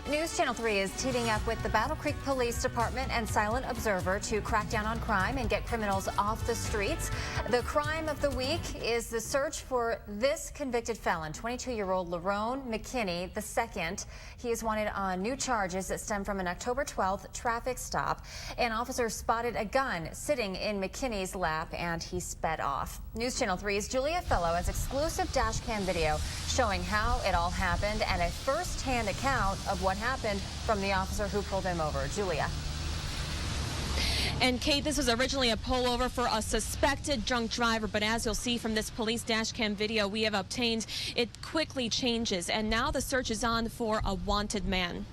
News Channel 3 is teaming up with the Battle Creek Police Department and Silent Observer to crack down on crime and get criminals off the streets. The crime of the week is the search for this convicted felon, 22-year-old Lerone McKinney II. He is wanted on new charges that stem from an October 12th traffic stop. An officer spotted a gun sitting in McKinney's lap and he sped off. News Channel 3's Julia Fello has exclusive dash cam video showing how it all happened and a first-hand account of what happened from the officer who pulled him over. Julia. And Kate, this was originally a pullover for a suspected drunk driver, but as you'll see from this police dash cam video we have obtained, it quickly changes, and now the search is on for a wanted man.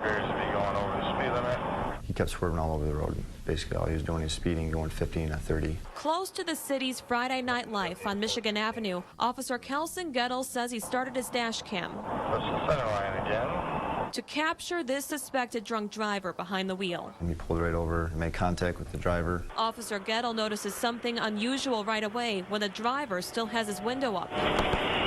Appears to be going over the speed limit. He kept swerving all over the road. Basically, all he was doing is speeding, going 15 at 30. Close to the city's Friday night life on Michigan Avenue, Officer Kelson Gettle says he started his dash cam. Push the center line again. To capture this suspected drunk driver behind the wheel. And he pulled right over and made contact with the driver. Officer Gettle notices something unusual right away when the driver still has his window up.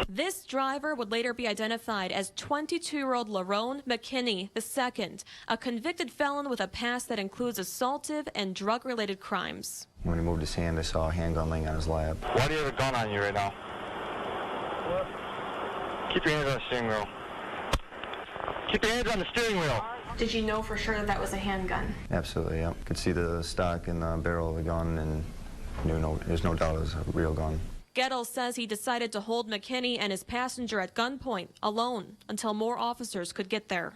This driver would later be identified as 22-year-old Lerone McKinney II, a convicted felon with a past that includes assaultive and drug-related crimes. When he moved his hand, I saw a handgun laying on his lap. Why do you have a gun on you right now? What? Keep your hands on the steering wheel. Keep your hands on the steering wheel. Did you know for sure that that was a handgun? Absolutely, yeah. Could see the stock and the barrel of the gun and there's no doubt it was a real gun. Gettle says he decided to hold McKinney and his passenger at gunpoint, alone, until more officers could get there.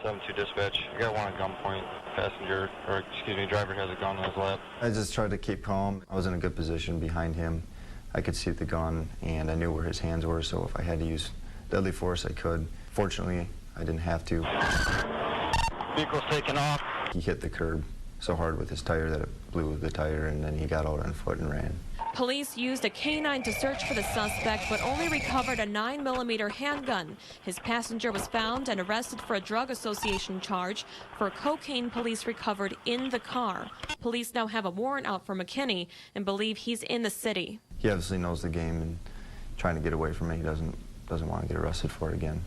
7-2 dispatch. You got one at gunpoint. Driver has a gun in his lap. I just tried to keep calm. I was in a good position behind him. I could see the gun and I knew where his hands were, so if I had to use deadly force, I could. Fortunately, I didn't have to. Vehicle's taken off. He hit the curb so hard with his tire that it blew the tire, and then he got out on foot and ran. Police used a canine to search for the suspect, but only recovered a 9mm handgun. His passenger was found and arrested for a drug association charge for cocaine police recovered in the car. Police now have a warrant out for McKinney and believe he's in the city. He obviously knows the game and trying to get away from it. He doesn't want to get arrested for it again.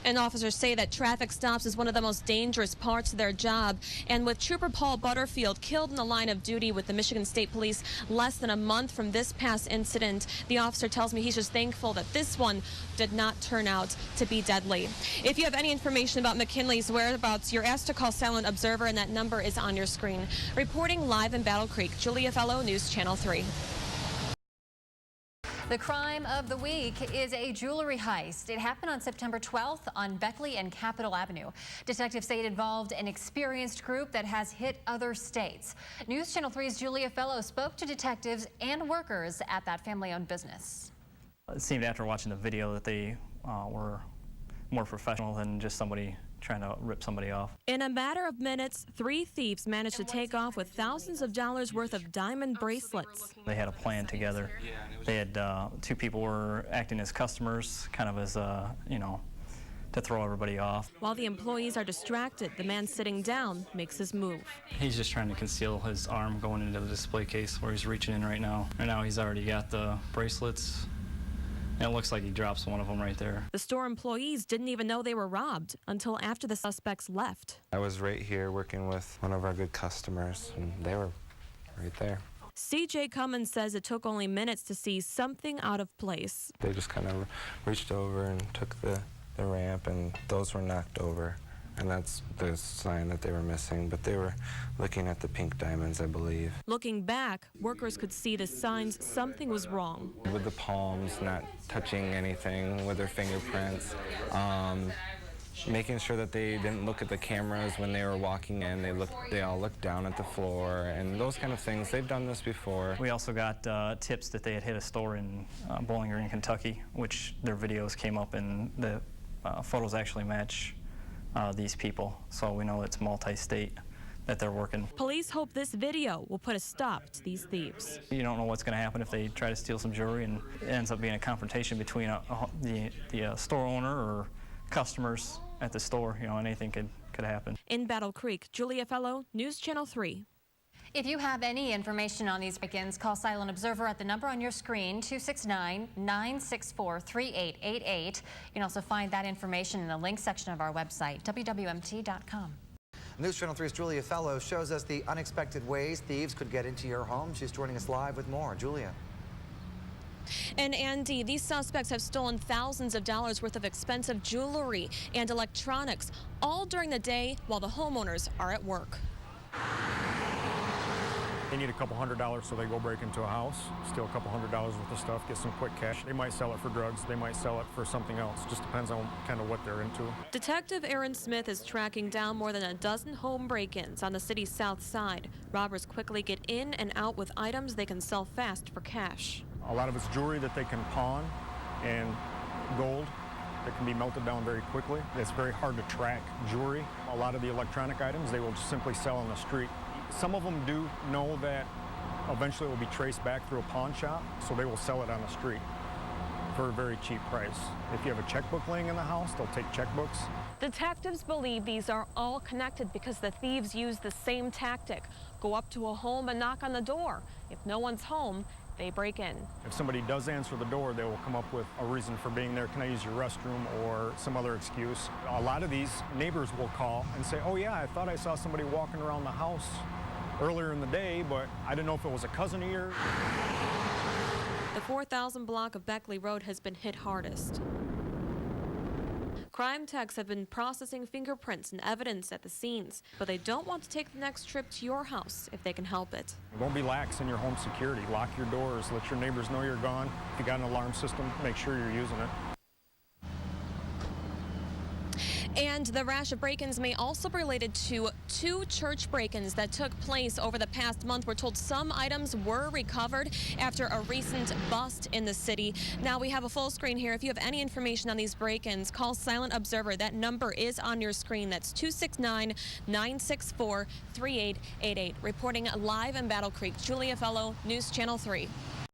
And officers say that traffic stops is one of the most dangerous parts of their job. And with Trooper Paul Butterfield killed in the line of duty with the Michigan State Police less than a month from this past incident, the officer tells me he's just thankful that this one did not turn out to be deadly. If you have any information about McKinley's whereabouts, you're asked to call Silent Observer, and that number is on your screen. Reporting live in Battle Creek, Julia Fello, News Channel 3. The crime of the week is a jewelry heist. It happened on September 12th on Beckley and Capitol Avenue. Detectives say it involved an experienced group that has hit other states. News Channel 3's Julia Fello spoke to detectives and workers at that family-owned business. It seemed after watching the video that they were more professional than just somebody trying to rip somebody off. In a matter of minutes, 3 thieves managed to take off with thousands of dollars worth of diamond bracelets. They had a plan together. They had 2 people were acting as customers, kind of as, to throw everybody off. While the employees are distracted, the man sitting down makes his move. He's just trying to conceal his arm going into the display case where he's reaching in right now. Right now he's already got the bracelets. And it looks like he drops one of them right there. The store employees didn't even know they were robbed until after the suspects left. I was right here working with one of our good customers, and they were right there. C.J. Cummins says it took only minutes to see something out of place. They just kind of reached over and took the ramp, and those were knocked over. And that's the sign that they were missing, but they were looking at the pink diamonds, I believe. Looking back, workers could see the signs something was wrong. With the palms not touching anything, with their fingerprints, making sure that they didn't look at the cameras when they were walking in. They all looked down at the floor, and those kind of things. They've done this before. We also got tips that they had hit a store in Bowling Green, Kentucky, which their videos came up, and the photos actually match these people, so we know it's multi-state that they're working. Police hope this video will put a stop to these thieves. You don't know what's going to happen if they try to steal some jewelry and it ends up being a confrontation between the store owner or customers at the store. Anything could happen. In Battle Creek, Julia Fello, News Channel 3. If you have any information on these break-ins, call Silent Observer at the number on your screen, 269-964-3888. You can also find that information in the link section of our website, WWMT.com. News Channel 3's Julia Fello shows us the unexpected ways thieves could get into your home. She's joining us live with more. Julia. And Andy, these suspects have stolen thousands of dollars worth of expensive jewelry and electronics, all during the day while the homeowners are at work. They need a couple $100, so they go break into a house, steal a couple $100 worth of stuff, get some quick cash. They might sell it for drugs, they might sell it for something else. Just depends on kind of what they're into. Detective Aaron Smith is tracking down more than a dozen home break-ins on the city's south side. Robbers quickly get in and out with items they can sell fast for cash. A lot of it's jewelry that they can pawn and gold that can be melted down very quickly. It's very hard to track jewelry. A lot of the electronic items they will just simply sell on the street. Some of them do know that eventually it will be traced back through a pawn shop, so they will sell it on the street for a very cheap price. If you have a checkbook laying in the house, they'll take checkbooks. Detectives believe these are all connected because the thieves use the same tactic. Go up to a home and knock on the door. If no one's home, they break in. If somebody does answer the door, they will come up with a reason for being there. Can I use your restroom or some other excuse? A lot of these neighbors will call and say, oh yeah, I thought I saw somebody walking around the house earlier in the day, but I didn't know if it was a cousin of yours. The 4,000 block of Beckley Road has been hit hardest. Crime techs have been processing fingerprints and evidence at the scenes, but they don't want to take the next trip to your house if they can help it. Don't be lax in your home security. Lock your doors. Let your neighbors know you're gone. If you got an alarm system, make sure you're using it. And the rash of break-ins may also be related to 2 church break-ins that took place over the past month. We're told some items were recovered after a recent bust in the city. Now we have a full screen here. If you have any information on these break-ins, call Silent Observer. That number is on your screen. That's 269-964-3888. Reporting live in Battle Creek, Julia Fello, News Channel 3.